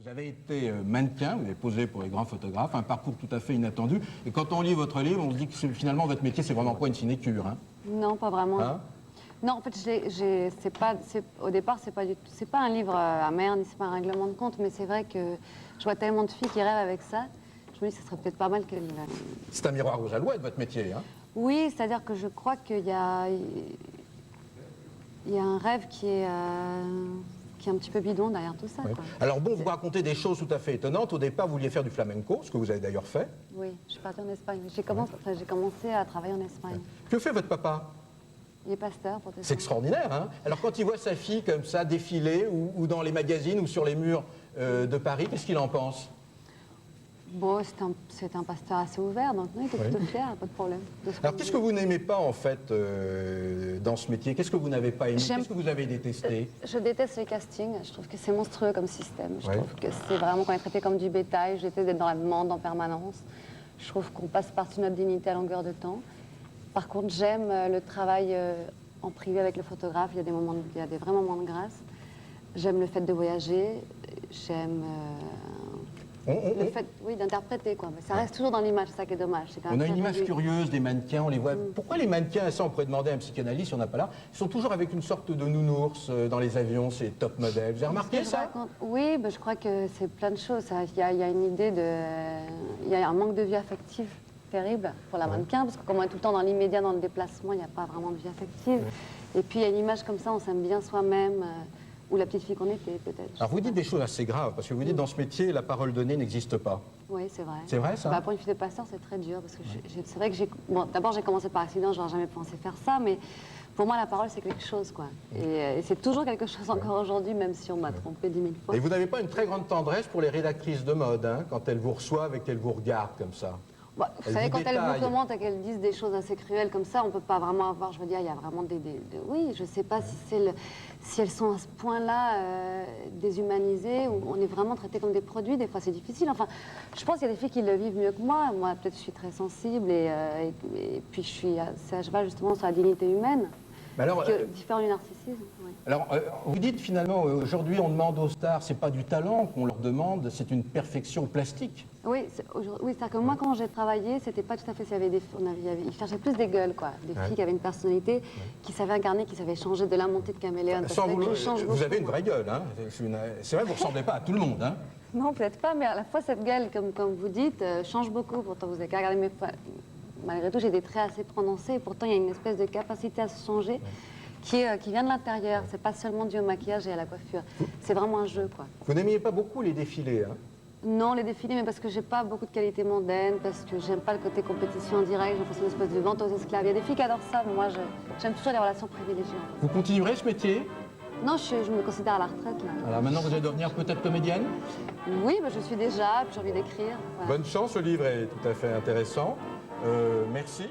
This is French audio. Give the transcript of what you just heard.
Vous avez été mannequin, vous avez posé pour les grands photographes, un parcours tout à fait inattendu. Et quand on lit votre livre, on se dit que finalement votre métier, c'est vraiment pas une sinécure. Hein. Non, pas vraiment. Hein? Non, en fait, au départ, c'est pas un livre amer, ni c'est pas un règlement de compte, mais c'est vrai que je vois tellement de filles qui rêvent avec ça. Je me dis que ce serait peut-être pas mal qu'elles... C'est un miroir aux alouettes, votre métier. Hein? Oui, c'est-à-dire que je crois qu'il y a un rêve qui est un petit peu bidon derrière tout ça. Oui. Quoi. Alors bon, vous racontez des choses tout à fait étonnantes. Au départ, vous vouliez faire du flamenco, ce que vous avez d'ailleurs fait. Oui, je suis partie en Espagne. J'ai commencé à travailler en Espagne. Que fait votre papa? Il est pasteur, pour C'est extraordinaire, hein? Alors quand il voit sa fille comme ça défiler, ou dans les magazines, ou sur les murs de Paris, qu'est-ce qu'il en pense? Bon, c'est un pasteur assez ouvert, donc non, il était plutôt fier, pas de problème. Alors qu'est-ce que vous n'aimez pas en fait dans ce métier? Qu'est-ce que vous n'avez pas aimé? Qu'est-ce que vous avez détesté? Je déteste les castings, je trouve que c'est monstrueux comme système. Je trouve que c'est vraiment qu'on est traité comme du bétail, je déteste d'être dans la demande en permanence. Je trouve qu'on passe par-dessus notre dignité à longueur de temps. Par contre, j'aime le travail en privé avec le photographe, il y a des vrais moments de grâce. J'aime le fait de voyager, j'aime... le fait, oui, d'interpréter, quoi. Mais ça reste toujours dans l'image, c'est ça qui est dommage. On a une image curieuse des mannequins, on les voit. Pourquoi les mannequins, ça on pourrait demander à un psychanalyste, si on n'a pas là, ils sont toujours avec une sorte de nounours dans les avions, c'est top modèle. Vous avez remarqué ça? Oui, je crois que c'est plein de choses. Il y a une idée de... Il y a un manque de vie affective terrible pour la mannequin, parce que comme on est tout le temps dans l'immédiat, dans le déplacement, il n'y a pas vraiment de vie affective. Et puis il y a une image comme ça, on s'aime bien soi-même. Ou la petite fille qu'on était, peut-être. Alors vous dites des choses assez graves, parce que vous dites dans ce métier, la parole donnée n'existe pas. Oui, c'est vrai. C'est vrai, ça? Pour une fille de pasteur, c'est très dur, parce que c'est vrai que bon, d'abord, j'ai commencé par accident, j'aurais jamais pensé faire ça, mais pour moi, la parole, c'est quelque chose, quoi. Et c'est toujours quelque chose encore aujourd'hui, même si on m'a trompé 10 000 fois. Et vous n'avez pas une très grande tendresse pour les rédactrices de mode, hein, quand elles vous reçoivent et qu'elles vous regardent comme ça? Bah, vous savez, quand elles vous commentent et qu'elles disent des choses assez cruelles comme ça, on ne peut pas vraiment avoir, je veux dire, il y a vraiment oui, je ne sais pas si elles sont à ce point-là déshumanisées, ou on est vraiment traités comme des produits, des fois c'est difficile. Enfin, je pense qu'il y a des filles qui le vivent mieux que moi. Moi, peut-être je suis très sensible et puis je suis assez à cheval justement sur la dignité humaine. Alors, différent du narcissisme. Oui. Alors, vous dites finalement, aujourd'hui on demande aux stars, c'est pas du talent qu'on leur demande, c'est une perfection plastique. Oui, c'est-à-dire que moi, quand j'ai travaillé, c'était pas tout à fait... Ils cherchaient plus des gueules, quoi. Des filles qui avaient une personnalité, qui savaient incarner, qui savaient changer de la montée de caméléon. Vous avez une vraie gueule, hein. C'est vrai, vous ne ressemblez pas à tout le monde, hein. Non, peut-être pas, mais à la fois, cette gueule, comme vous dites, change beaucoup. Pourtant, vous avez qu'à regarder mes... Malgré tout, j'ai des traits assez prononcés, et pourtant, il y a une espèce de capacité à se changer qui vient de l'intérieur. C'est pas seulement dû au maquillage et à la coiffure. C'est vraiment un jeu, quoi. Vous n'aimiez pas beaucoup les défilés, hein? Non, les défilés, mais parce que j'ai pas beaucoup de qualité mondaine, parce que j'aime pas le côté compétition en direct, j'ai l'impression d'une espèce de vente aux esclaves. Il y a des filles qui adorent ça, mais moi, j'aime toujours les relations privilégiées. En fait. Vous continuerez ce métier? Non, je me considère à la retraite, là. Alors maintenant, vous allez devenir peut-être comédienne? Oui, je suis déjà, puis j'ai envie d'écrire. Voilà. Bonne chance, le livre est tout à fait intéressant. Merci.